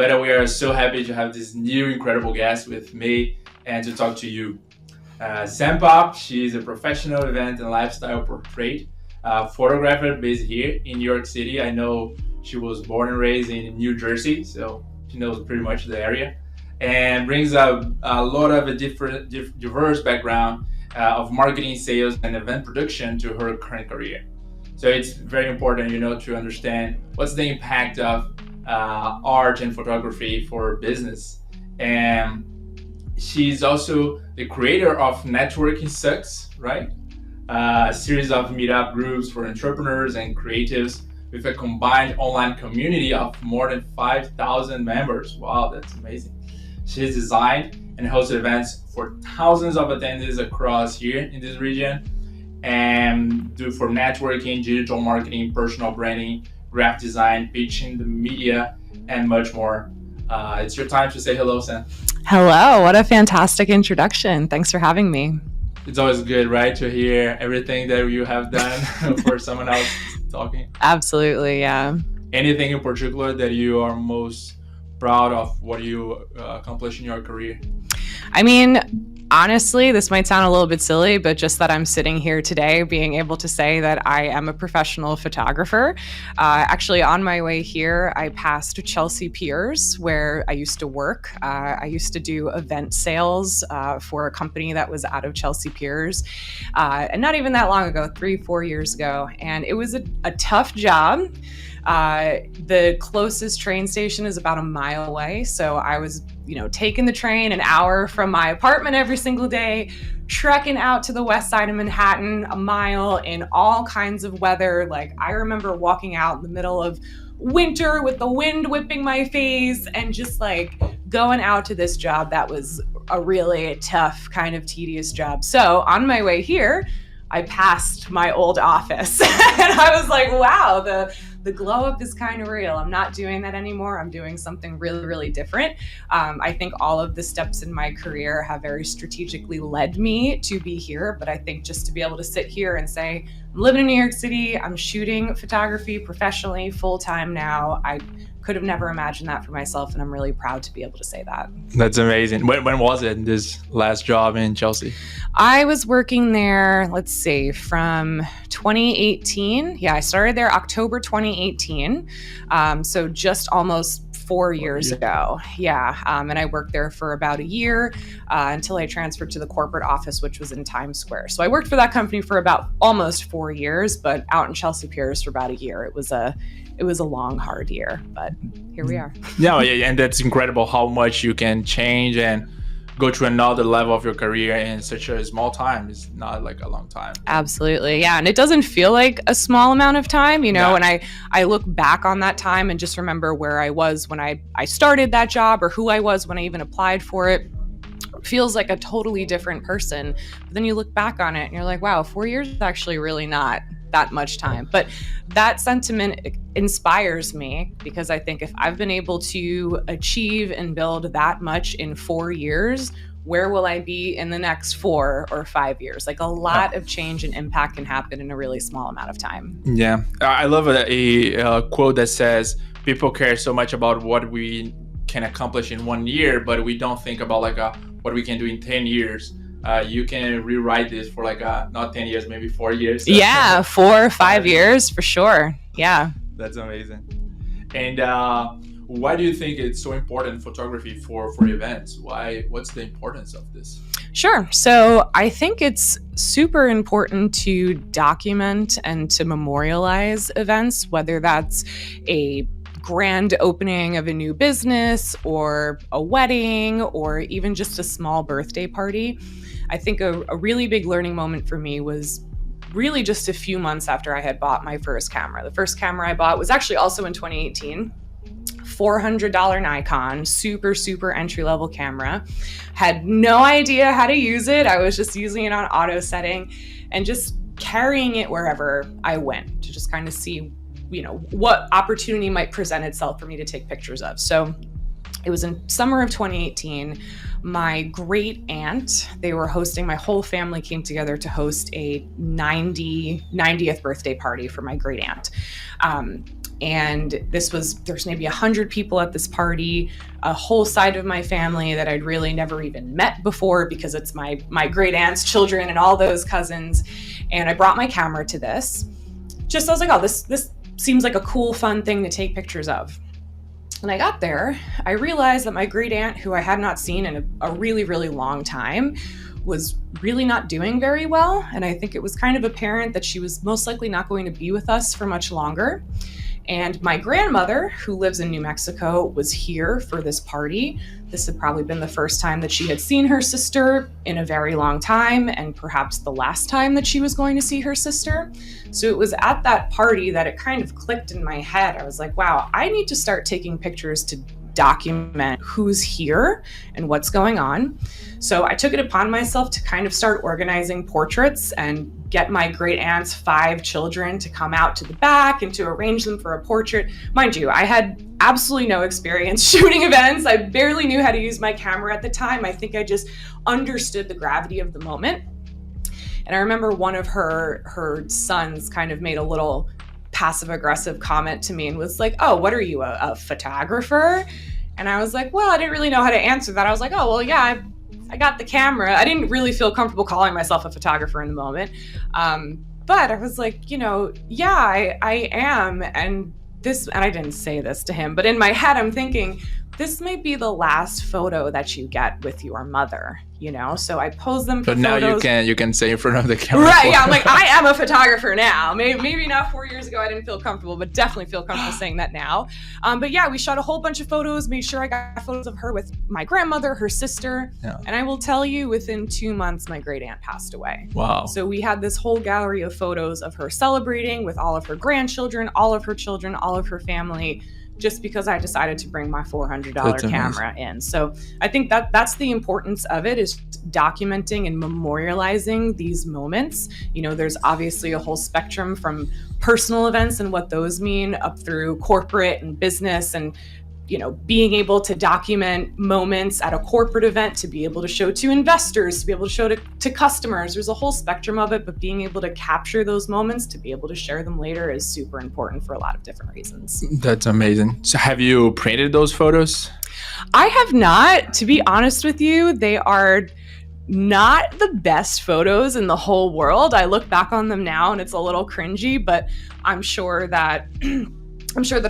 But we are so happy to have this new incredible guest with me and to talk to you. Sam Popp, she's a professional event and lifestyle portrait photographer based here in New York City. I know she was born and raised in New Jersey, so she knows pretty much the area, and brings a lot of a diverse background of marketing, sales, and event production to her current career. So it's very important, to understand what's the impact of art and photography for business. And she's also the creator of Networking Sucks, right? A series of meetup groups for entrepreneurs and creatives with a combined online community of more than 5,000 members. Wow, that's amazing. She's designed and hosted events for thousands of attendees across here in this region, and do for networking, digital marketing, personal branding, graphic design, pitching, the media, and much more. It's your time to say hello, Sam. Hello, what a fantastic introduction. Thanks for having me. It's always good, right, to hear everything that you have done for someone else talking. Absolutely, yeah. Anything in particular that you are most proud of what you accomplished in your career? I mean, honestly, this might sound a little bit silly, but just that I'm sitting here today being able to say that I am a professional photographer. Actually, on my way here, I passed Chelsea Piers, where I used to work. I used to do event sales for a company that was out of Chelsea Piers. And not even that long ago, 3-4 years ago. And it was a tough job. The closest train station is about a mile away. So I was, taking the train an hour from my apartment every single day, trekking out to the west side of Manhattan, a mile in all kinds of weather. Like, I remember walking out in the middle of winter with the wind whipping my face and just like going out to this job that was a really tough, kind of tedious job. So on my way here, I passed my old office and I was like, wow, the glow up is kind of real. I'm not doing that anymore. I'm doing something really, really different. I think all of the steps in my career have very strategically led me to be here. But I think just to be able to sit here and say, I'm living in New York City, I'm shooting photography professionally, full-time now. I could have never imagined that for myself, and I'm really proud to be able to say that. That's amazing. When was it, this last job in Chelsea? I was working there, from 2018. Yeah, I started there October 2018. So just almost 4 years ago. Yeah. And I worked there for about a year until I transferred to the corporate office, which was in Times Square. So I worked for that company for about almost 4 years, but out in Chelsea Piers for about a year. It was a long, hard year, but here we are. Yeah, and that's incredible how much you can change and go to another level of your career in such a small time. It's not like a long time. Absolutely. Yeah. And it doesn't feel like a small amount of time, and I look back on that time and just remember where I was when I started that job, or who I was when I even applied for it. It feels like a totally different person. But then you look back on it and you're like, wow, 4 years is actually really not that much time. But that sentiment inspires me, because I think if I've been able to achieve and build that much in 4 years, where will I be in the next 4 or 5 years? Like, a lot of change and impact can happen in a really small amount of time. Yeah. I love a quote that says, people care so much about what we can accomplish in 1 year, but we don't think about what we can do in 10 years. You can rewrite this for not 10 years, maybe 4 years. Yeah, 4 or 5 years for sure. Yeah. That's amazing. And why do you think it's so important, photography for events? What's the importance of this? Sure. So I think it's super important to document and to memorialize events, whether that's a grand opening of a new business or a wedding or even just a small birthday party. I think a really big learning moment for me was really just a few months after I had bought my first camera. The first camera I bought was actually also in 2018. $400 Nikon, super entry-level camera. Had no idea how to use it. I was just using it on auto setting and just carrying it wherever I went to just kind of see, what opportunity might present itself for me to take pictures of. So it was in summer of 2018. My great aunt, my whole family came together to host a 90th birthday party for my great aunt. And there's maybe 100 people at this party, a whole side of my family that I'd really never even met before because it's my great aunt's children and all those cousins. And I brought my camera to this. I was like, oh, this seems like a cool, fun thing to take pictures of. When I got there, I realized that my great aunt, who I had not seen in a really, really long time, was really not doing very well. And I think it was kind of apparent that she was most likely not going to be with us for much longer. And my grandmother, who lives in New Mexico, was here for this party. This had probably been the first time that she had seen her sister in a very long time, and perhaps the last time that she was going to see her sister. So it was at that party that it kind of clicked in my head. I was like, wow, I need to start taking pictures to document who's here and what's going on. So I took it upon myself to kind of start organizing portraits and get my great aunt's 5 children to come out to the back and to arrange them for a portrait. Mind you, I had absolutely no experience shooting events. I barely knew how to use my camera at the time. I think I just understood the gravity of the moment. And I remember one of her sons kind of made a little passive-aggressive comment to me and was like, oh, what are you, a photographer? And I was like, well, I didn't really know how to answer that. I was like, oh, well, yeah, I got the camera. I didn't really feel comfortable calling myself a photographer in the moment. But I was like, yeah, I am. And I didn't say this to him, but in my head, I'm thinking, this might be the last photo that you get with your mother, So I pose them for photos. But now you can say in front of the camera. Right, yeah, I'm like, I am a photographer now. Maybe not 4 years ago, I didn't feel comfortable, but definitely feel comfortable saying that now. But yeah, we shot a whole bunch of photos, made sure I got photos of her with my grandmother, her sister. Yeah. And I will tell you, within 2 months, my great aunt passed away. Wow. So we had this whole gallery of photos of her celebrating with all of her grandchildren, all of her children, all of her family, just because I decided to bring my $400 camera in. So I think that's the importance of it, is documenting and memorializing these moments. There's obviously a whole spectrum from personal events and what those mean up through corporate and business, and being able to document moments at a corporate event, to be able to show to investors, to be able to show to customers. There's a whole spectrum of it, but being able to capture those moments to be able to share them later is super important for a lot of different reasons. That's amazing. So have you printed those photos? I have not. To be honest with you, they are not the best photos in the whole world. I look back on them now and it's a little cringy, but I'm sure that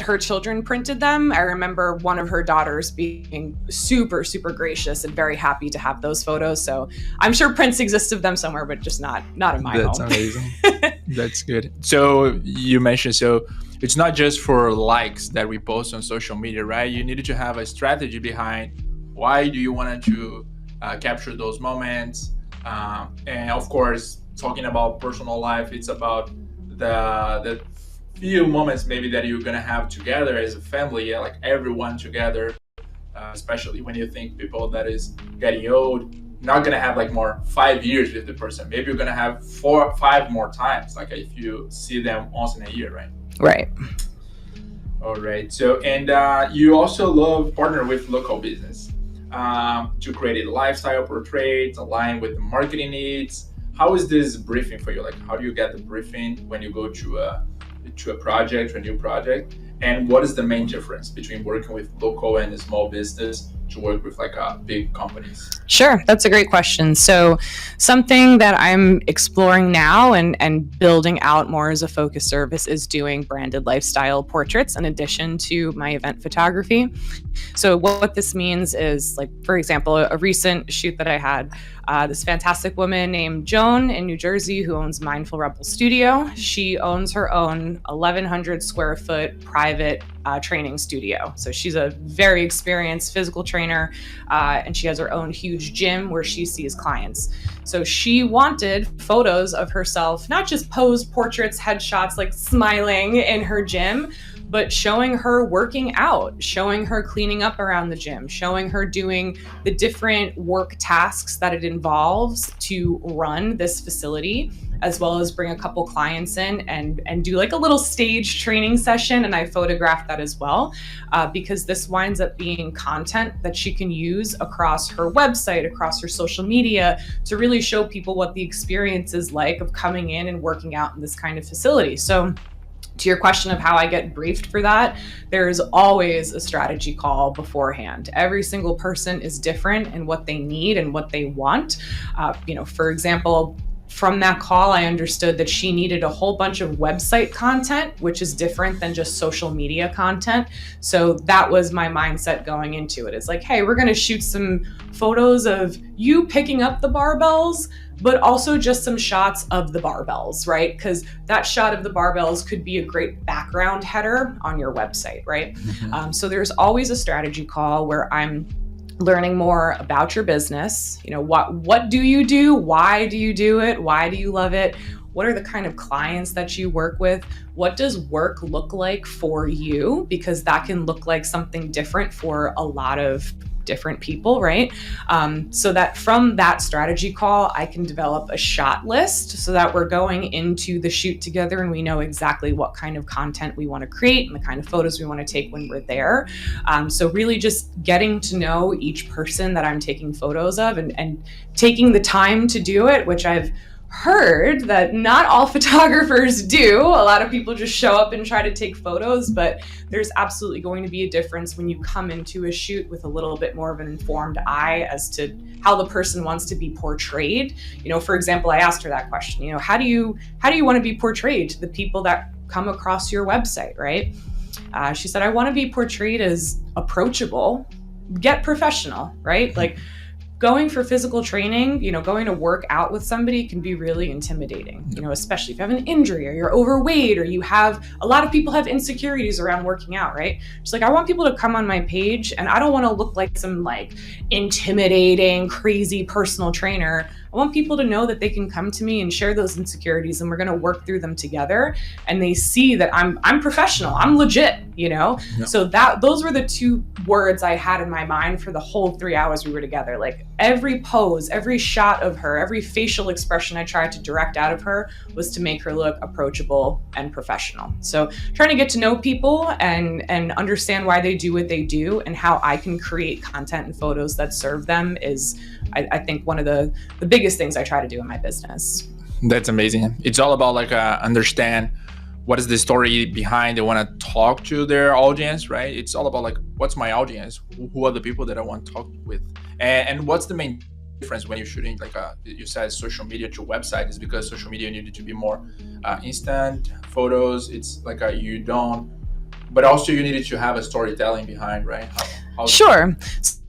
her children printed them. I remember one of her daughters being super, super gracious and very happy to have those photos. So I'm sure prints exist of them somewhere, but just not in my home. That's amazing. That's good. So you mentioned, so it's not just for likes that we post on social media, right? You needed to have a strategy behind why do you want to capture those moments. And of course, talking about personal life, it's about the few moments maybe that you're gonna have together as a family, like everyone together, especially when you think people that is getting old, not gonna have like more 5 years with the person. Maybe you're gonna have 4 or 5 more times, like if you see them once in a year, right? Right. All right. So, and you also love partner with local business to create a lifestyle portraits aligned with the marketing needs. How is this briefing for you? Like, how do you get the briefing when you go to a project, a new project? And what is the main difference between working with local and small business to work with like big companies? Sure, that's a great question. So something that I'm exploring now and building out more as a focus service is doing branded lifestyle portraits in addition to my event photography. So what this means is, like, for example, a recent shoot that I had, this fantastic woman named Joan in New Jersey who owns Mindful Rebel Studio. She owns her own 1,100 square foot private training studio. So she's a very experienced physical trainer, and she has her own huge gym where she sees clients. So she wanted photos of herself, not just posed portraits, headshots, like smiling in her gym, but showing her working out, showing her cleaning up around the gym, showing her doing the different work tasks that it involves to run this facility, as well as bring a couple clients in and do like a little stage training session. And I photographed that as well, because this winds up being content that she can use across her website, across her social media, to really show people what the experience is like of coming in and working out in this kind of facility. So To your question of how I get briefed for that, there is always a strategy call beforehand. Every single person is different in what they need and what they want. For example, from that call, I understood that she needed a whole bunch of website content, which is different than just social media content. So that was my mindset going into it. It's like, hey, we're going to shoot some photos of you picking up the barbells, but also just some shots of the barbells, right? Because that shot of the barbells could be a great background header on your website, right? Mm-hmm. So there's always a strategy call where I'm learning more about your business. What do you do? Why do you do it? Why do you love it? What are the kind of clients that you work with? What does work look like for you? Because that can look like something different for a lot of different people, right? So that from that strategy call, I can develop a shot list so that we're going into the shoot together and we know exactly what kind of content we want to create and the kind of photos we want to take when we're there. So really just getting to know each person that I'm taking photos of and taking the time to do it, which I've heard that not all photographers do. A lot of people just show up and try to take photos, but there's absolutely going to be a difference when you come into a shoot with a little bit more of an informed eye as to how the person wants to be portrayed. For example, I asked her that question, how do you want to be portrayed to the people that come across your website, right? She said, I want to be portrayed as approachable, get professional, right? Like, going for physical training, going to work out with somebody can be really intimidating, especially if you have an injury or you're overweight or a lot of people have insecurities around working out, right? Just like, I want people to come on my page and I don't want to look like some intimidating, crazy personal trainer. I want people to know that they can come to me and share those insecurities and we're going to work through them together. And they see that I'm professional, I'm legit, Yeah. So those were the two words I had in my mind for the whole 3 hours we were together. Like every pose, every shot of her, every facial expression I tried to direct out of her was to make her look approachable and professional. So trying to get to know people and understand why they do what they do and how I can create content and photos that serve them is, I think, one of the biggest things I try to do in my business. That's amazing. It's all about understand what is the story behind they want to talk to their audience, right? It's all about what's my audience? Who are the people that I want to talk with? And what's the main difference when you're shooting you said social media to website is because social media needed to be more instant photos. It's you don't, but also you needed to have a storytelling behind, right? Sure.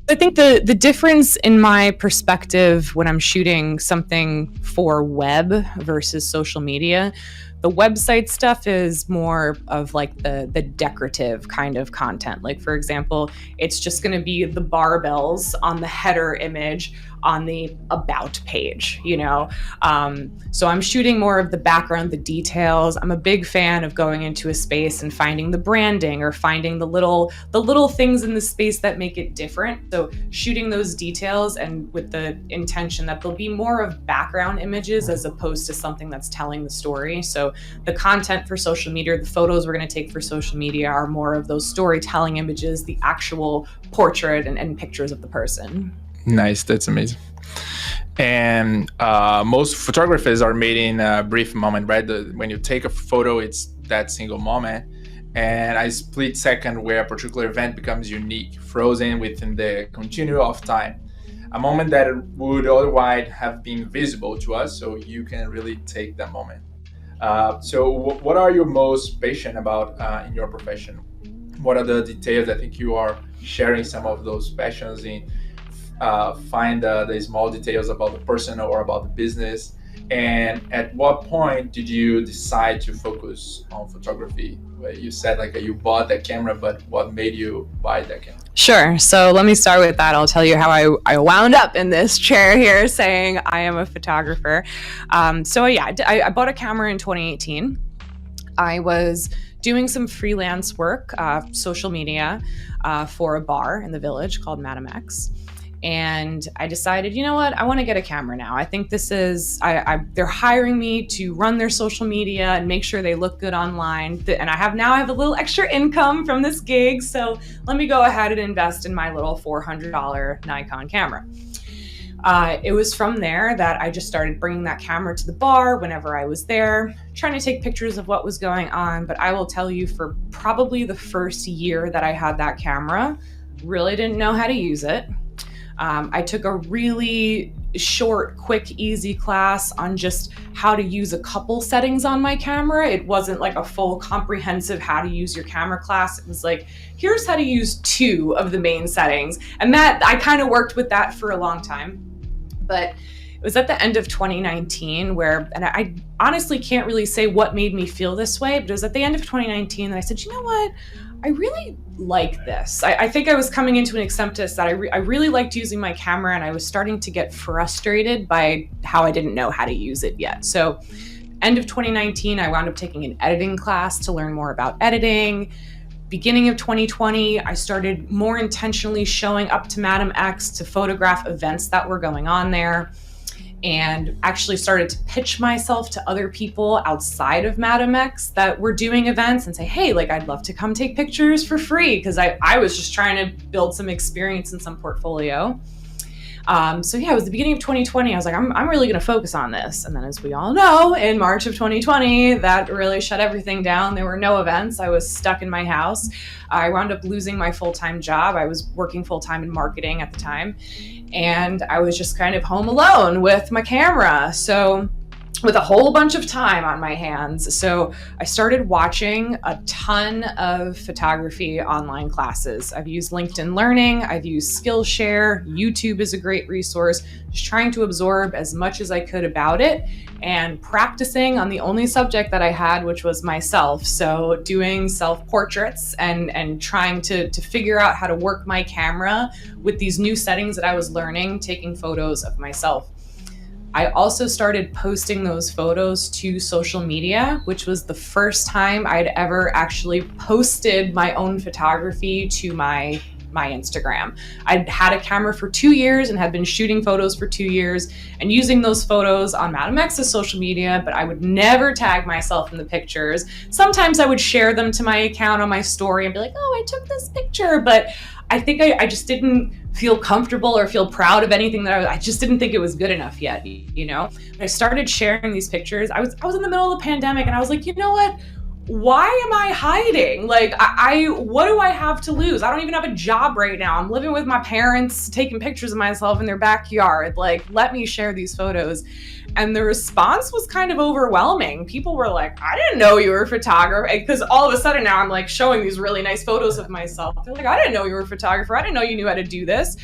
I think the difference in my perspective when I'm shooting something for web versus social media, the website stuff is more of the decorative kind of content. Like, for example, it's just going to be the barbells on the header image on the about page, So I'm shooting more of the background, the details. I'm a big fan of going into a space and finding the branding or finding the little things in the space that make it different. So shooting those details and with the intention that there'll be more of background images as opposed to something that's telling the story. So the content for social media, the photos we're going to take for social media are more of those storytelling images, the actual portrait and pictures of the person. Nice. That's amazing. And most photographers are made in a brief moment, right? When you take a photo, it's that single moment. And a split second where a particular event becomes unique, frozen within the continuum of time. A moment that would otherwise have been visible to us, so you can really take that moment. So what are you most passionate about in your profession? What are the details? I think you are sharing some of those passions in find the small details about the person or about the business. And at what point did you decide to focus on photography? You said you bought that camera, but what made you buy that camera? Sure. So let me start with that. I'll tell you how I wound up in this chair here saying I am a photographer. I bought a camera in 2018. I was doing some freelance work, social media, for a bar in the village called Madam X. And I decided, you know what, I want to get a camera now. I think this is, they're hiring me to run their social media and make sure they look good online. And I have a little extra income from this gig. So let me go ahead and invest in my little $400 Nikon camera. It was from there that I just started bringing that camera to the bar whenever I was there, trying to take pictures of what was going on. But I will tell you, for probably the first year that I had that camera, really didn't know how to use it. I took a really short, quick, easy class on just how to use a couple settings on my camera. It wasn't like a full comprehensive how to use your camera class. It was like, here's how to use 2 of the main settings. And that I kind of worked with that for a long time. But it was at the end of 2019 where, and I honestly can't really say what made me feel this way, but it was at the end of 2019 that I said, you know what? I really like this. I think I was coming into an acceptance that I really liked using my camera, and I was starting to get frustrated by how I didn't know how to use it yet. So end of 2019, I wound up taking an editing class to learn more about editing. Beginning of 2020, I started more intentionally showing up to Madam X to photograph events that were going on there, and actually started to pitch myself to other people outside of Madam X that were doing events and say, hey, like, I'd love to come take pictures for free, because I was just trying to build some experience and some portfolio. So yeah, it was the beginning of 2020. I was like, I'm really going to focus on this. And then, as we all know, in March of 2020, that really shut everything down. There were no events. I was stuck in my house. I wound up losing my full-time job. I was working full-time in marketing at the time. And I was just kind of home alone with my camera. So with a whole bunch of time on my hands. So I started watching a ton of photography online classes. I've used LinkedIn Learning, I've used Skillshare, YouTube is a great resource, just trying to absorb as much as I could about it and practicing on the only subject that I had, which was myself. So doing self-portraits and trying to figure out how to work my camera with these new settings that I was learning, taking photos of myself. I also started posting those photos to social media, which was the first time I'd ever actually posted my own photography to my Instagram. I'd had a camera for 2 years and had been shooting photos for 2 years and using those photos on Madam X's social media, but I would never tag myself in the pictures. Sometimes I would share them to my account on my story and be like, oh, I took this picture, but I think I just didn't feel comfortable or feel proud of anything that I just didn't think it was good enough yet, you know? I started sharing these pictures. I was in the middle of the pandemic, and I was like, you know what? Why am I hiding? Like, what do I have to lose? I don't even have a job right now. I'm living with my parents, taking pictures of myself in their backyard. Like, let me share these photos. And the response was kind of overwhelming. People were like, I didn't know you were a photographer. Because all of a sudden now I'm like showing these really nice photos of myself. They're like, I didn't know you were a photographer. I didn't know you knew how to do this.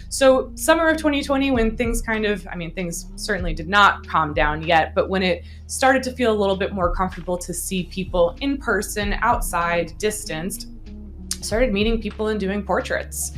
So summer of 2020, when things things certainly did not calm down yet, but when it started to feel a little bit more comfortable to see people in person, outside, distanced, I started meeting people and doing portraits.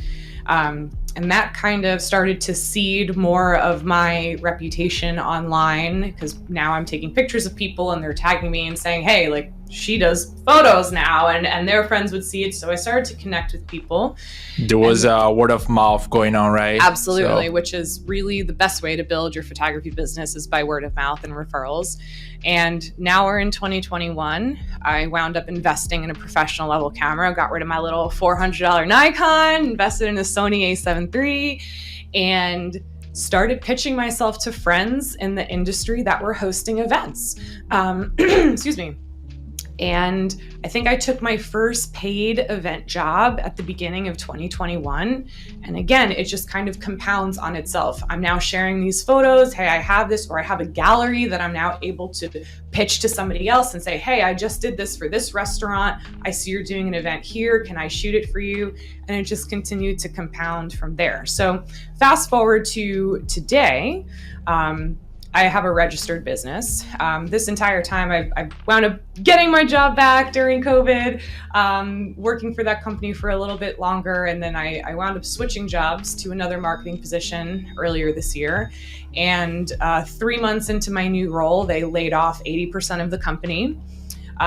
And that kind of started to seed more of my reputation online, because now I'm taking pictures of people and they're tagging me and saying, hey, like, she does photos now, and their friends would see it. So I started to connect with people. There was word of mouth going on, right? Absolutely, which is really the best way to build your photography business, is by word of mouth and referrals. And now we're in 2021. I wound up investing in a professional level camera, got rid of my little $400 Nikon, invested in a Sony A7 III, and started pitching myself to friends in the industry that were hosting events. Excuse me. And I think I took my first paid event job at the beginning of 2021. And again, it just kind of compounds on itself. I'm now sharing these photos. Hey, I have this, or I have a gallery that I'm now able to pitch to somebody else and say, hey, I just did this for this restaurant. I see you're doing an event here. Can I shoot it for you? And it just continued to compound from there. So fast forward to today, I have a registered business. This entire time, I wound up getting my job back during COVID, working for that company for a little bit longer. And then I wound up switching jobs to another marketing position earlier this year. And 3 months into my new role, they laid off 80% of the company.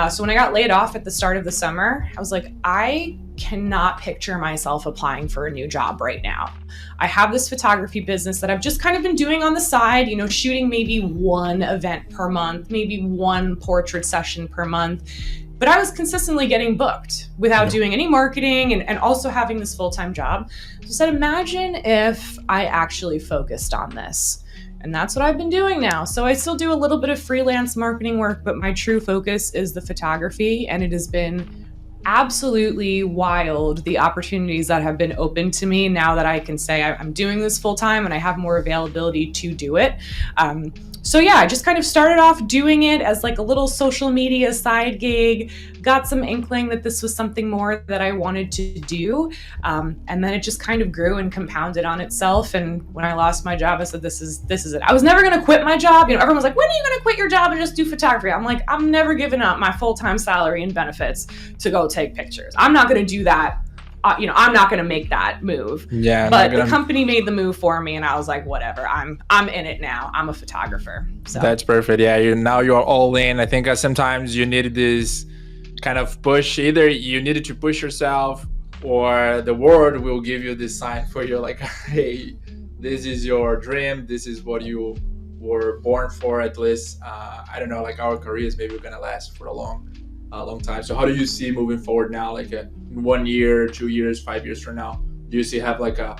So when I got laid off at the start of the summer, I was like, I cannot picture myself applying for a new job right now. I have this photography business that I've just kind of been doing on the side, shooting maybe one event per month, maybe one portrait session per month. but I was consistently getting booked without doing any marketing and also having this full-time job. So I said, imagine if I actually focused on this. And that's what I've been doing now. So I still do a little bit of freelance marketing work, but my true focus is the photography. And it has been absolutely wild, the opportunities that have been open to me now that I can say I'm doing this full time and I have more availability to do it. So yeah, I just kind of started off doing it as like a little social media side gig, got some inkling that this was something more that I wanted to do. And then it just kind of grew and compounded on itself. And when I lost my job, I said, this is it. I was never going to quit my job. Everyone was like, when are you going to quit your job and just do photography? I'm like, I'm never giving up my full-time salary and benefits to go take pictures. I'm not going to do that. I'm not going to make that move. Yeah, but the company made the move for me, and I was like, whatever. I'm in it now. I'm a photographer. So that's perfect. Yeah, now you're all in. I think sometimes you needed this kind of push. Either you needed to push yourself, or the world will give you this sign for you, like, hey, this is your dream. This is what you were born for. At least, I don't know. Like our careers, maybe we're gonna last for a long time. So how do you see moving forward now, like in 1 year, 2 years, 5 years from now? Do you see have like a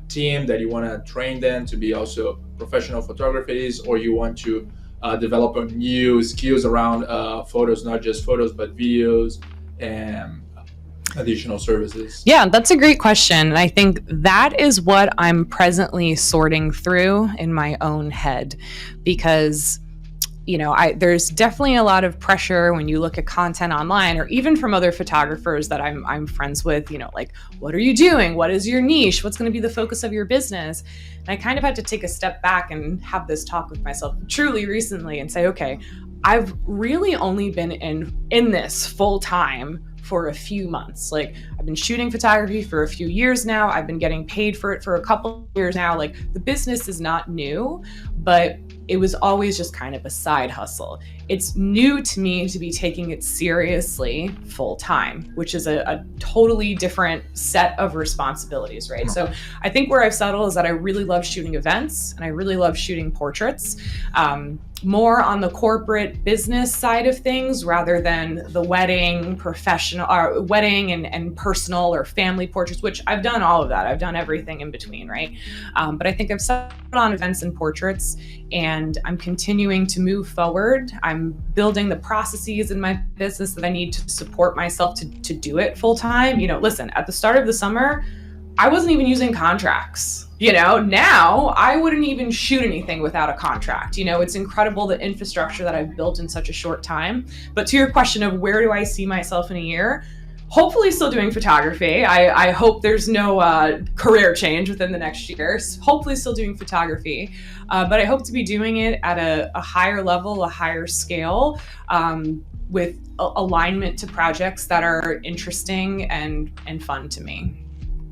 team that you want to train them to be also professional photographers, or you want to develop new skills around photos, not just photos but videos and additional services? Yeah, that's a great question. And I think that is what I'm presently sorting through in my own head, because there's definitely a lot of pressure when you look at content online, or even from other photographers that I'm friends with, like, what are you doing? What is your niche? What's going to be the focus of your business? And I kind of had to take a step back and have this talk with myself truly recently and say, okay, I've really only been in this full time for a few months. Like, I've been shooting photography for a few years now. I've been getting paid for it for a couple of years now. Like, the business is not new, but it was always just kind of a side hustle. It's new to me to be taking it seriously full time, which is a totally different set of responsibilities, right? So I think where I've settled is that I really love shooting events and I really love shooting portraits. More on the corporate business side of things rather than the wedding, wedding and personal or family portraits, which I've done all of that. I've done everything in between, right? But I think I've settled on events and portraits, and I'm continuing to move forward. I'm building the processes in my business that I need to support myself to do it full time. Listen, at the start of the summer, I wasn't even using contracts. Now I wouldn't even shoot anything without a contract. It's incredible the infrastructure that I've built in such a short time. But to your question of where do I see myself in a year, hopefully still doing photography. I hope there's no career change within the next year. Hopefully still doing photography. But I hope to be doing it at a higher level, a higher scale, with alignment to projects that are interesting and fun to me.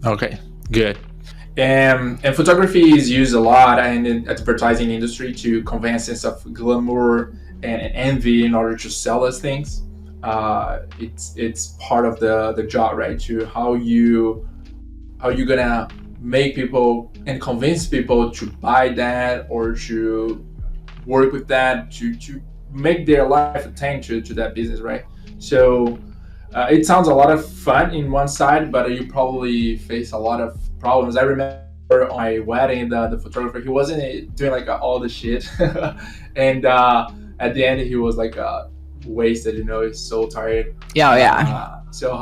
Okay, good. And photography is used a lot in the advertising industry to convey a sense of glamour and envy in order to sell us things. It's part of the job, right? To how you gonna make people and convince people to buy that, or to work with that, to make their life attend to that business, right? So it sounds a lot of fun in one side, but you probably face a lot of problems. I remember on my wedding, the photographer, he wasn't doing like all the shit, and at the end he was like wasted. He's so tired. Yeah. So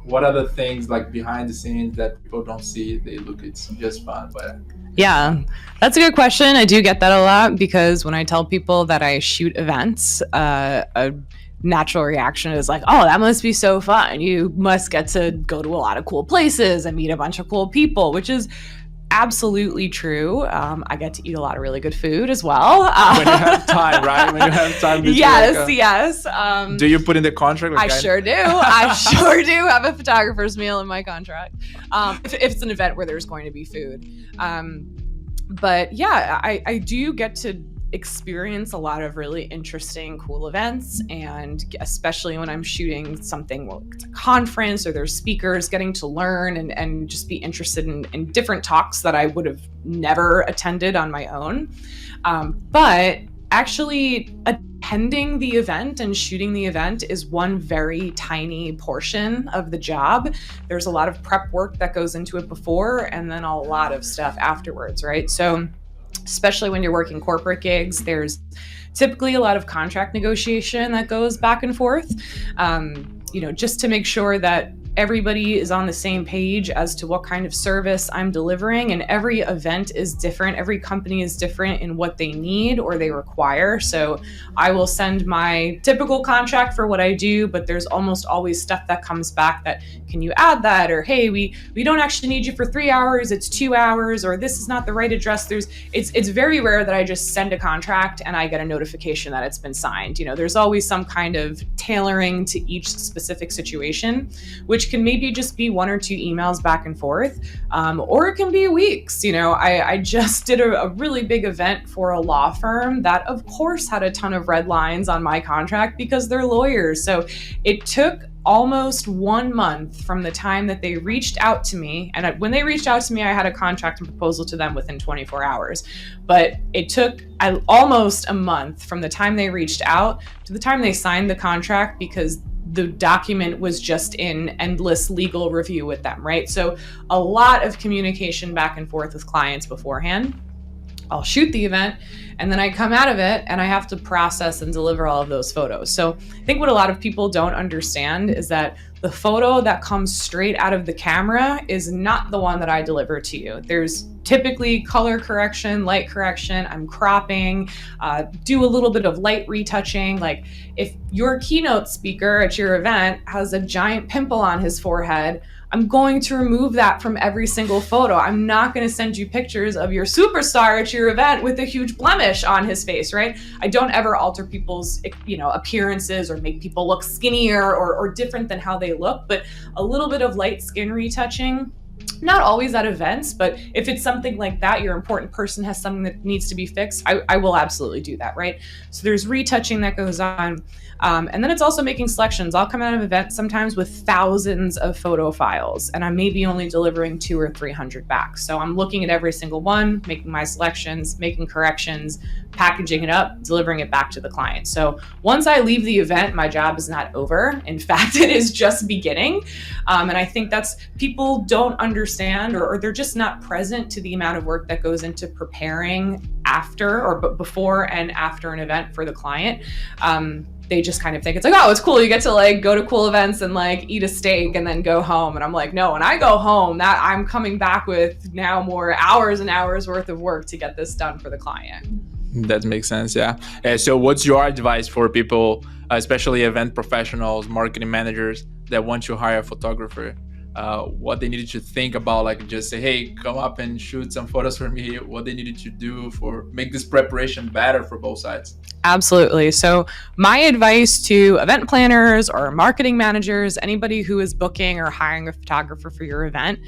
what are the things like behind the scenes that people don't see? It's just fun, but yeah, that's a good question. I do get that a lot, because when I tell people that I shoot events, a natural reaction is like, oh, that must be so fun. You must get to go to a lot of cool places and meet a bunch of cool people, which is absolutely true. I get to eat a lot of really good food as well. When you have time, right? When you have time. Yes. Do you put in the contract? I sure do. I sure do have a photographer's meal in my contract. If it's an event where there's going to be food. But yeah, I do get to experience a lot of really interesting, cool events, and especially when I'm shooting something, it's a conference or there's speakers, getting to learn and just be interested in different talks that I would have never attended on my own. But actually attending the event and shooting the event is one very tiny portion of the job. There's a lot of prep work that goes into it before, and then a lot of stuff afterwards, right? So especially when you're working corporate gigs, there's typically a lot of contract negotiation that goes back and forth, just to make sure that everybody is on the same page as to what kind of service I'm delivering. And every event is different. Every company is different in what they need or they require. So I will send my typical contract for what I do, but there's almost always stuff that comes back that, can you add that? Or, hey, we don't actually need you for 3 hours, it's 2 hours, or this is not the right address. It's very rare that I just send a contract and I get a notification that it's been signed. There's always some kind of tailoring to each specific situation, which can maybe just be 1 or 2 emails back and forth, or it can be weeks. I just did a really big event for a law firm that, of course, had a ton of red lines on my contract because they're lawyers. So it took almost 1 month from the time that they reached out to me. And when they reached out to me, I had a contract and proposal to them within 24 hours. But it took almost a month from the time they reached out to the time they signed the contract, because the document was just in endless legal review with them, right? So a lot of communication back and forth with clients beforehand. I'll shoot the event, and then I come out of it and I have to process and deliver all of those photos. So I think what a lot of people don't understand is that the photo that comes straight out of the camera is not the one that I deliver to you. There's typically color correction, light correction, I'm cropping, do a little bit of light retouching. Like if your keynote speaker at your event has a giant pimple on his forehead, I'm going to remove that from every single photo. I'm not going to send you pictures of your superstar at your event with a huge blemish on his face, right? I don't ever alter people's, appearances or make people look skinnier or different than how they look, but a little bit of light skin retouching. Not always at events, but if it's something like that, your important person has something that needs to be fixed, I will absolutely do that, right? So there's retouching that goes on. And then it's also making selections. I'll come out of events sometimes with thousands of photo files, and I'm maybe only delivering 200 or 300 back. So I'm looking at every single one, making my selections, making corrections, packaging it up, delivering it back to the client. So once I leave the event, my job is not over. In fact, it is just beginning. And I think that's, people don't understand, or they're just not present to the amount of work that goes into preparing after or before and after an event for the client. They just kind of think it's like, oh, it's cool. You get to go to cool events and eat a steak and then go home. And I'm like, no, when I go home, that I'm coming back with now more hours and hours worth of work to get this done for the client. That makes sense. Yeah. So what's your advice for people, especially event professionals, marketing managers that want to hire a photographer? What they needed to think about, just say, hey, come up and shoot some photos for me, what they needed to do for make this preparation better for both sides? Absolutely. So my advice to event planners or marketing managers, anybody who is booking or hiring a photographer for your event,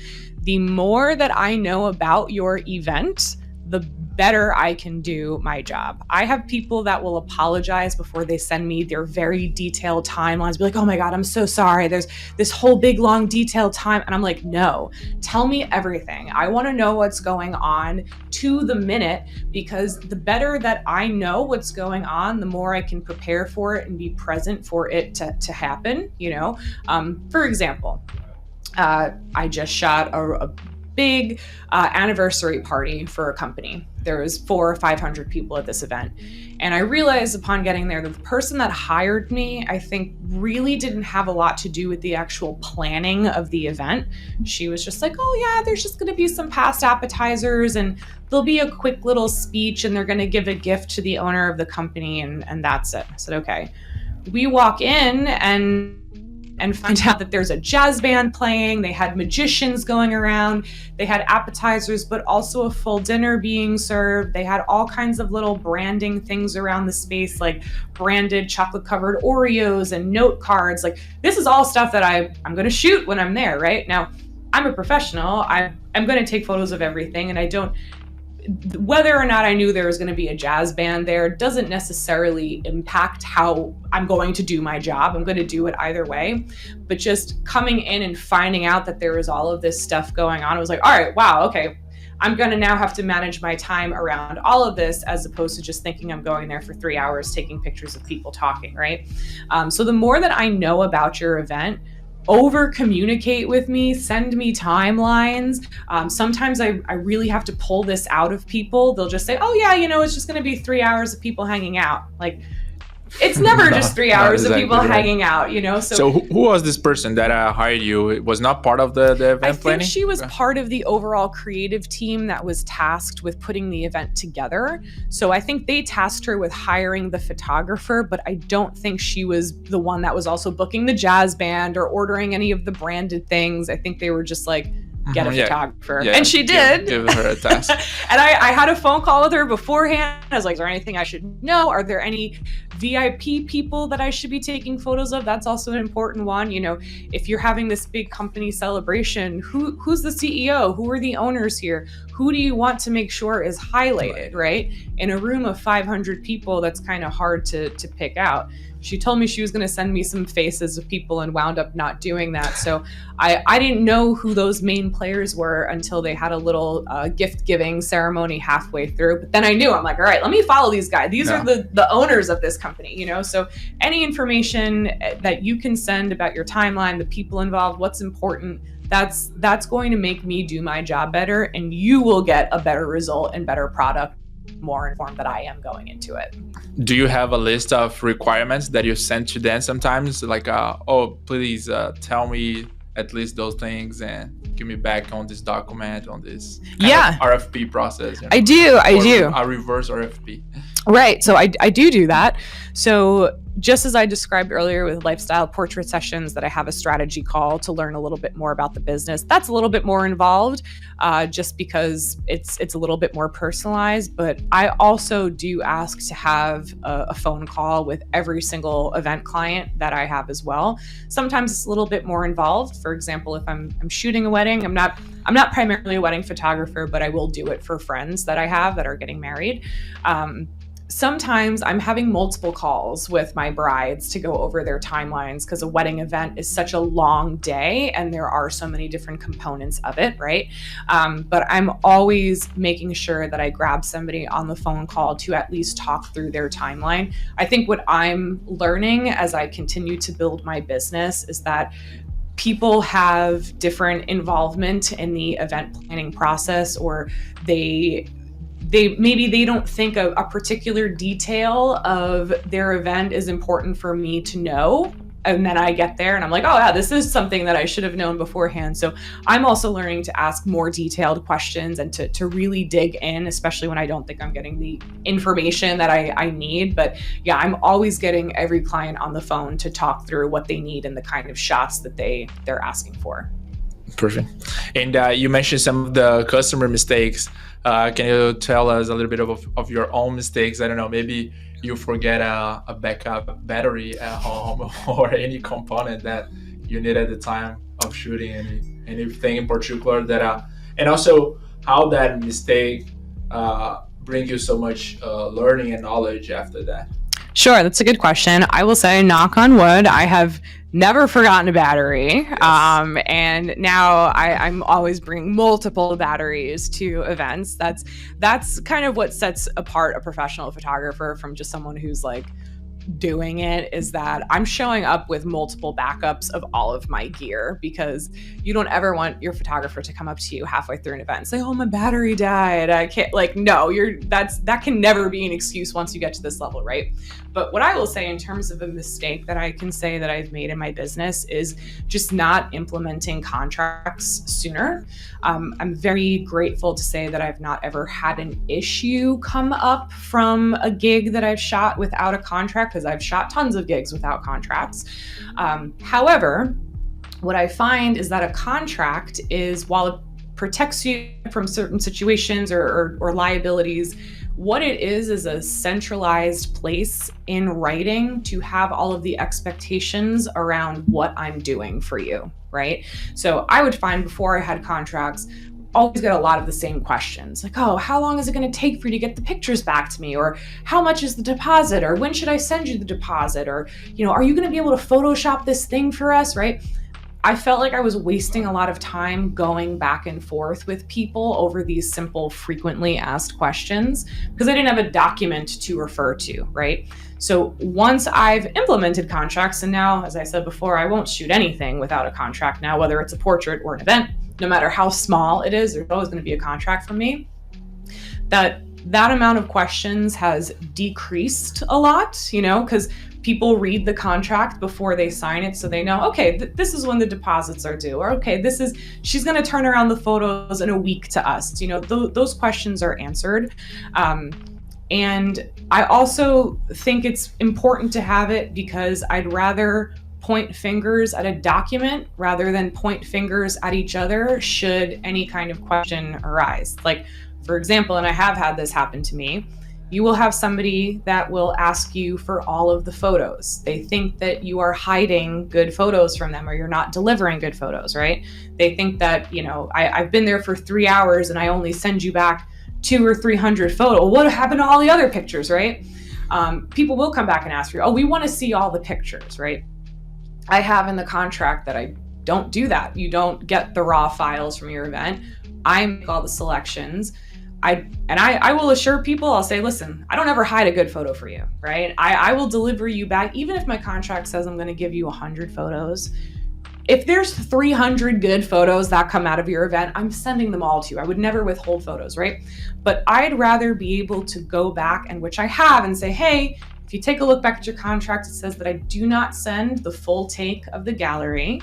the more that I know about your event, the better I can do my job. I have people that will apologize before they send me their very detailed timelines, be like, oh my God, I'm so sorry. There's this whole big, long, detailed time. And I'm like, no, tell me everything. I want to know what's going on to the minute, because the better that I know what's going on, the more I can prepare for it and be present for it to happen. For example, I just shot a big anniversary party for a company. There was 400 or 500 people at this event. And I realized upon getting there that the person that hired me, I think, really didn't have a lot to do with the actual planning of the event. She was just like, oh yeah, there's just gonna be some past appetizers and there'll be a quick little speech and they're gonna give a gift to the owner of the company and that's it. I said, okay. We walk in and find out that there's a jazz band playing. They had magicians going around. They had appetizers, but also a full dinner being served. They had all kinds of little branding things around the space, like branded chocolate-covered Oreos and note cards. This is all stuff that I'm going to shoot when I'm there, right? Now, I'm a professional. I'm going to take photos of everything, and I don't. Whether or not I knew there was going to be a jazz band there doesn't necessarily impact how I'm going to do my job. I'm going to do it either way. But just coming in and finding out that there was all of this stuff going on, I was like, all right, wow, okay. I'm going to now have to manage my time around all of this, as opposed to just thinking I'm going there for 3 hours taking pictures of people talking, right? So the more that I know about your event, over communicate with me, send me timelines. Sometimes I really have to pull this out of people. They'll just say, oh yeah, it's just going to be 3 hours of people hanging out. Like, it's never just 3 hours exactly of people hanging out, So who was this person that hired you? It was not part of the event planning? I think she was part of the overall creative team that was tasked with putting the event together. So I think they tasked her with hiring the photographer, but I don't think she was the one that was also booking the jazz band or ordering any of the branded things. I think they were just like, get a photographer. Yeah, and she did. Give her a task. And I had a phone call with her beforehand. I was like, is there anything I should know? Are there any VIP people that I should be taking photos of? That's also an important one. If you're having this big company celebration, who's the CEO? Who are the owners here? Who do you want to make sure is highlighted, right? In a room of 500 people, that's kind of hard to pick out. She told me she was going to send me some faces of people and wound up not doing that. So I didn't know who those main players were until they had a little gift giving ceremony halfway through. But then I knew, I'm like, all right, let me follow these guys. These are the owners of this company, So any information that you can send about your timeline, the people involved, what's important, that's going to make me do my job better, and you will get a better result and better product, more informed that I am going into it. Do you have a list of requirements that you send to them sometimes? Like, please tell me at least those things and give me back on this document, on this RFP process. I do. A reverse RFP. Right. So I do that. So just as I described earlier with lifestyle portrait sessions, that I have a strategy call to learn a little bit more about the business. That's a little bit more involved, just because it's a little bit more personalized. But I also do ask to have a phone call with every single event client that I have as well. Sometimes it's a little bit more involved. For example, if I'm shooting a wedding, I'm not primarily a wedding photographer, but I will do it for friends that I have that are getting married. Sometimes I'm having multiple calls with my brides to go over their timelines, because a wedding event is such a long day and there are so many different components of it, right? But I'm always making sure that I grab somebody on the phone call to at least talk through their timeline. I think what I'm learning as I continue to build my business is that people have different involvement in the event planning process, or they don't think of a particular detail of their event is important for me to know. And then I get there and I'm like, oh yeah, this is something that I should have known beforehand. So I'm also learning to ask more detailed questions and to really dig in, especially when I don't think I'm getting the information that I need. But yeah, I'm always getting every client on the phone to talk through what they need and the kind of shots that they're asking for. Perfect. And you mentioned some of the customer mistakes. Can you tell us a little bit of your own mistakes? I don't know, maybe you forget a backup battery at home or any component that you need at the time of shooting, anything in particular that, and also how that mistake bring you so much learning and knowledge after that. Sure, that's a good question. I will say, knock on wood, I have never forgotten a battery. Yes. And now I'm always bringing multiple batteries to events. That's kind of what sets apart a professional photographer from just someone who's like doing it, is that I'm showing up with multiple backups of all of my gear, because you don't ever want your photographer to come up to you halfway through an event and say, oh, my battery died. I can't, like, no, that can never be an excuse once you get to this level, right? But what I will say in terms of a mistake that I can say that I've made in my business is just not implementing contracts sooner. I'm very grateful to say that I've not ever had an issue come up from a gig that I've shot without a contract, because I've shot tons of gigs without contracts. However, what I find is that a contract is, while it protects you from certain situations or liabilities, what it is a centralized place in writing to have all of the expectations around what I'm doing for you, right? So I would find, before I had contracts, always get a lot of the same questions, like, oh, how long is it going to take for you to get the pictures back to me? Or how much is the deposit? Or when should I send you the deposit? Or, are you going to be able to Photoshop this thing for us, right? I felt like I was wasting a lot of time going back and forth with people over these simple, frequently asked questions because I didn't have a document to refer to, right? So once I've implemented contracts, and now, as I said before, I won't shoot anything without a contract now, whether it's a portrait or an event, no matter how small it is, there's always going to be a contract for me. That amount of questions has decreased a lot, because people read the contract before they sign it, so they know, okay, this is when the deposits are due, or okay, she's going to turn around the photos in a week to us. Those questions are answered. And I also think it's important to have it because I'd rather point fingers at a document rather than point fingers at each other should any kind of question arise. Like, for example, and I have had this happen to me, you will have somebody that will ask you for all of the photos. They think that you are hiding good photos from them or you're not delivering good photos, right? They think that, I've been there for 3 hours and I only send you back 200 or 300 photos. What happened to all the other pictures, right? People will come back and ask you, oh, we want to see all the pictures, right? I have in the contract that I don't do that. You don't get the raw files from your event. I make all the selections. I will assure people, I'll say, listen, I don't ever hide a good photo for you, right? I will deliver you back, even if my contract says I'm going to give you 100 photos. If there's 300 good photos that come out of your event, I'm sending them all to you. I would never withhold photos, right? But I'd rather be able to go back, and which I have, and say, hey, if you take a look back at your contract, it says that I do not send the full take of the gallery.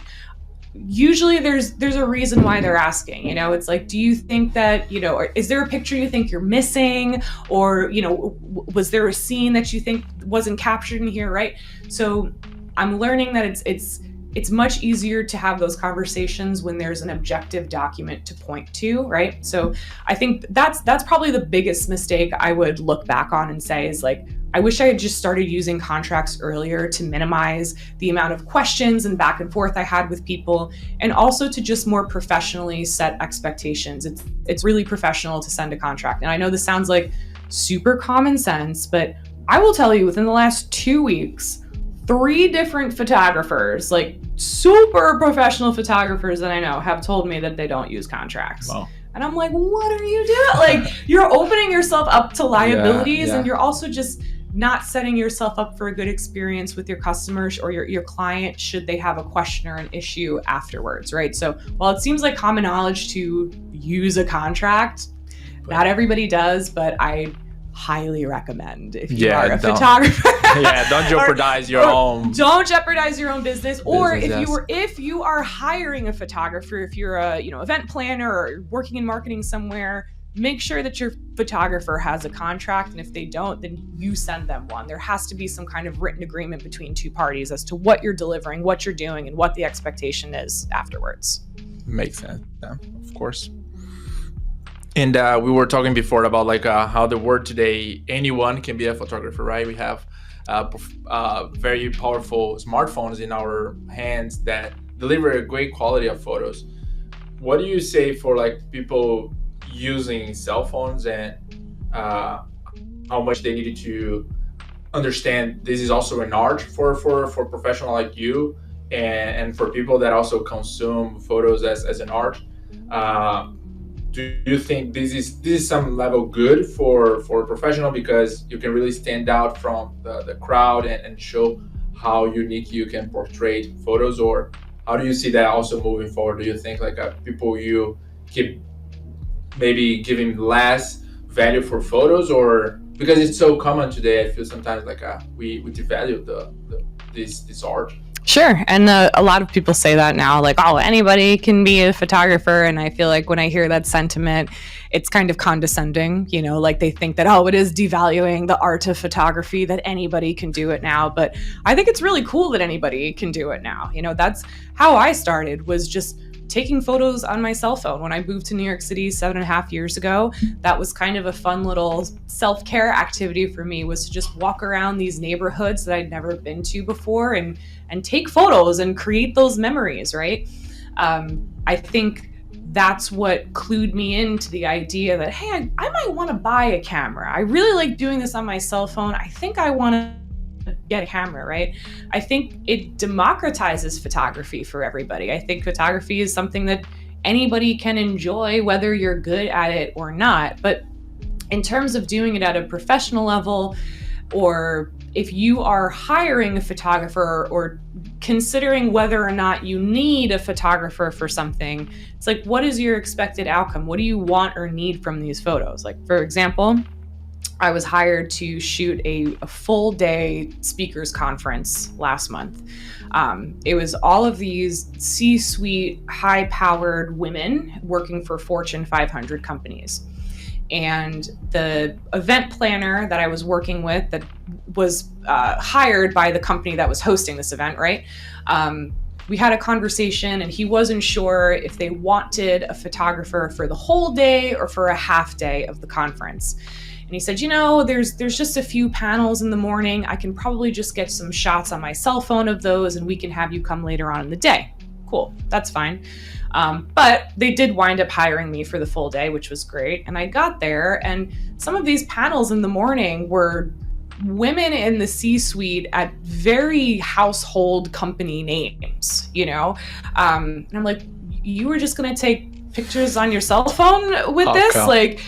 Usually there's a reason why they're asking, it's like, do you think that, or is there a picture you think you're missing? Or, was there a scene that you think wasn't captured in here, right? So I'm learning that it's much easier to have those conversations when there's an objective document to point to, right? So I think that's probably the biggest mistake I would look back on and say is like, I wish I had just started using contracts earlier to minimize the amount of questions and back and forth I had with people, and also to just more professionally set expectations. It's really professional to send a contract. And I know this sounds like super common sense, but I will tell you within the last 2 weeks, 3 different photographers, like super professional photographers that I know, have told me that they don't use contracts. Wow. And I'm like, what are you doing? Like, you're opening yourself up to liabilities, Yeah. And you're also just not setting yourself up for a good experience with your customers or your client should they have a question or an issue afterwards, right? So while it seems like common knowledge to use a contract, not everybody does, but I highly recommend if you are a photographer. Don't jeopardize your own. Don't jeopardize your own business. Or Business, if you are hiring a photographer, if you're a event planner or working in marketing somewhere, make sure that your photographer has a contract, and if they don't, then you send them one. There has to be some kind of written agreement between 2 parties as to what you're delivering, what you're doing, and what the expectation is afterwards. Makes sense. Yeah, of course. And we were talking before about like how the world today, anyone can be a photographer, right? We have very powerful smartphones in our hands that deliver a great quality of photos. What do you say for like people using cell phones and how much they needed to understand this is also an art for professional like you, and for people that also consume photos as an art? Do you think this is some level good for professional because you can really stand out from the crowd and show how unique you can portray photos? Or how do you see that also moving forward? Do you think like people you keep maybe giving less value for photos, or because it's so common today, I feel sometimes like we devalue this art? Sure. And a lot of people say that now, like, oh, anybody can be a photographer. And I feel like when I hear that sentiment, it's kind of condescending, like they think that, oh, it is devaluing the art of photography that anybody can do it now. But I think it's really cool that anybody can do it now. That's how I started, was just taking photos on my cell phone. When I moved to New York City 7.5 years ago, that was kind of a fun little self-care activity for me, was to just walk around these neighborhoods that I'd never been to before and take photos and create those memories, right? I think that's what clued me into the idea that, hey, I might want to buy a camera. I really like doing this on my cell phone. I think I want to get a camera, right? I think it democratizes photography for everybody. I think photography is something that anybody can enjoy, whether you're good at it or not. But in terms of doing it at a professional level, or if you are hiring a photographer or considering whether or not you need a photographer for something, it's like, what is your expected outcome? What do you want or need from these photos? Like, for example, I was hired to shoot a full day speakers conference last month. It was all of these C-suite, high-powered women working for Fortune 500 companies. And the event planner that I was working with, that was hired by the company that was hosting this event, right? We had a conversation, and he wasn't sure if they wanted a photographer for the whole day or for a half day of the conference. And he said, there's just a few panels in the morning. I can probably just get some shots on my cell phone of those, and we can have you come later on in the day. Cool, that's fine. But they did wind up hiring me for the full day, which was great. And I got there, and some of these panels in the morning were women in the C-suite at very household company names, And I'm like, you were just going to take pictures on your cell phone with this? Okay. Like,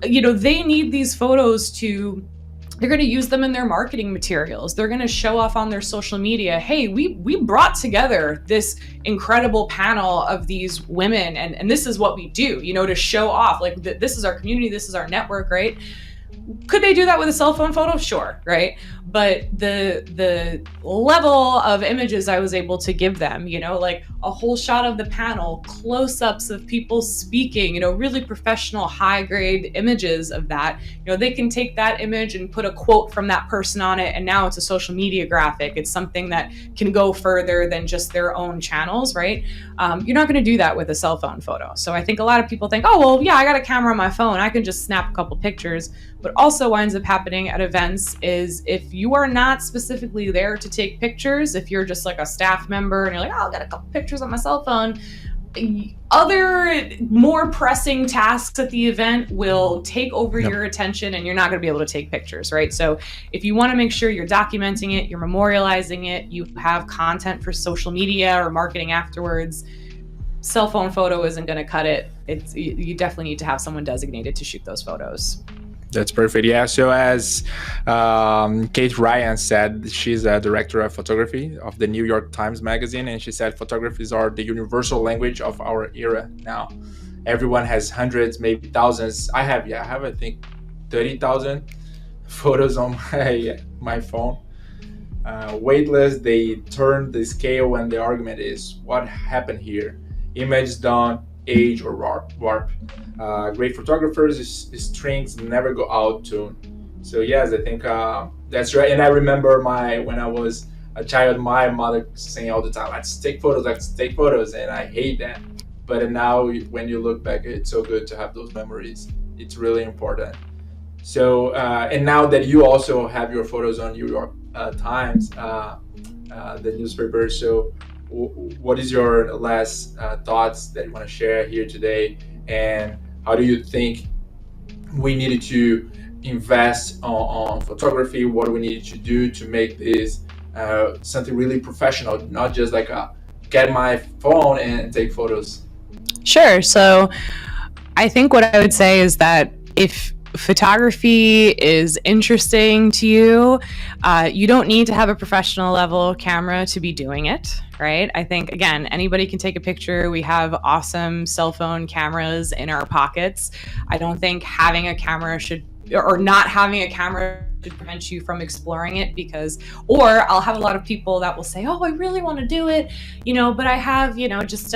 they need these photos they're going to use them in their marketing materials. They're going to show off on their social media. Hey, we brought together this incredible panel of these women, and this is what we do, to show off. Like, this is our community, this is our network, right? Could they do that with a cell phone photo? Sure, right? But the level of images I was able to give them, like a whole shot of the panel, close-ups of people speaking, really professional, high-grade images of that. They can take that image and put a quote from that person on it, and now it's a social media graphic. It's something that can go further than just their own channels, right? You're not going to do that with a cell phone photo. So I think a lot of people think, oh, well, yeah, I got a camera on my phone, I can just snap a couple pictures. What also winds up happening at events is, if you are not specifically there to take pictures, if you're just like a staff member and you're like, oh, I'll get a couple pictures on my cell phone, other more pressing tasks at the event will take over your attention, and you're not going to be able to take pictures, right? So if you want to make sure you're documenting it, you're memorializing it, you have content for social media or marketing afterwards, cell phone photo isn't going to cut it. You definitely need to have someone designated to shoot those photos. That's perfect. Yeah. So as Kate Ryan said, she's a director of photography of the New York Times Magazine, and she said photographies are the universal language of our era now. Everyone has hundreds, maybe thousands. I have I think 30,000 photos on my phone. Weightless, they turn the scale when the argument is, what happened here? Image don't age or warp. Great photographers, strings never go out tune. So yes, I think that's right. And I remember when I was a child, my mother saying all the time, let's take photos, and I hate that. But now when you look back, it's so good to have those memories. It's really important. So and now that you also have your photos on New York Times, the newspaper, so what is your last thoughts that you want to share here today, and how do you think we needed to invest on photography? What do we need to do to make this something really professional, not just like get my phone and take photos? Sure. So I think what I would say is that if photography is interesting to you, you don't need to have a professional level camera to be doing it, right? I think, again, anybody can take a picture. We have awesome cell phone cameras in our pockets. I don't think having a camera or not having a camera should prevent you from exploring it, or I'll have a lot of people that will say, oh, I really want to do it, but I have, just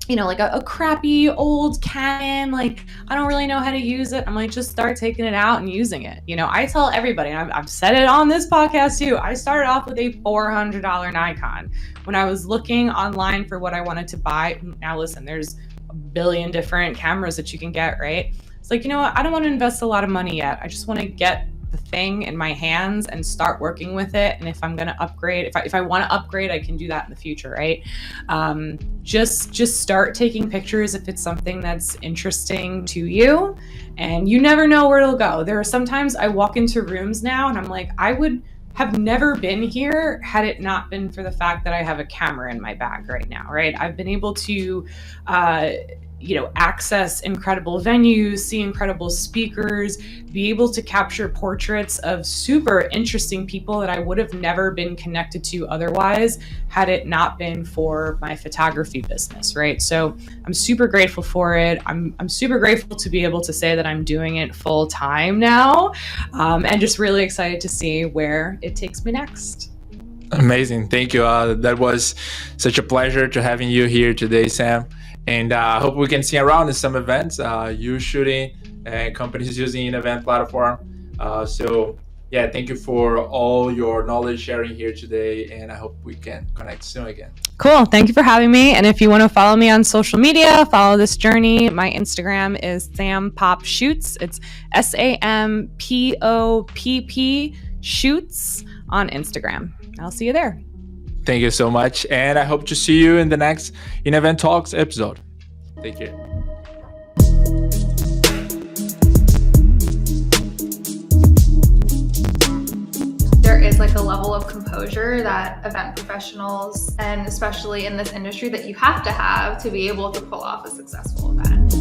like a crappy old Canon, like I don't really know how to use it. I'm like, just start taking it out and using it. I tell everybody, and I've said it on this podcast too, I started off with a $400 Nikon. When I was looking online for what I wanted to buy, now listen, there's a billion different cameras that you can get, right? It's like, what? I don't want to invest a lot of money yet. I just want to get the thing in my hands and start working with it. And if I'm going to upgrade, if I want to upgrade, I can do that in the future, right? Just start taking pictures if it's something that's interesting to you, and you never know where it'll go. There are sometimes I walk into rooms now and I'm like, I would have never been here had it not been for the fact that I have a camera in my bag right now, right? I've been able to, access incredible venues, see incredible speakers, be able to capture portraits of super interesting people that I would have never been connected to otherwise had it not been for my photography business, right? So I'm super grateful for it. I'm super grateful to be able to say that I'm doing it full time now, and just really excited to see where it takes me next. Amazing. Thank you. That was such a pleasure to having you here today, Sam. And I hope we can see you around in some events, you shooting and companies using InEvent platform. Thank you for all your knowledge sharing here today. And I hope we can connect soon again. Cool. Thank you for having me. And if you want to follow me on social media, follow this journey. My Instagram is Sam Popp Shoots. It's SAMPOPP Shoots on Instagram. I'll see you there. Thank you so much. And I hope to see you in the next InEvent Talks episode. Take care. There is like a level of composure that event professionals, and especially in this industry, that you have to have to be able to pull off a successful event.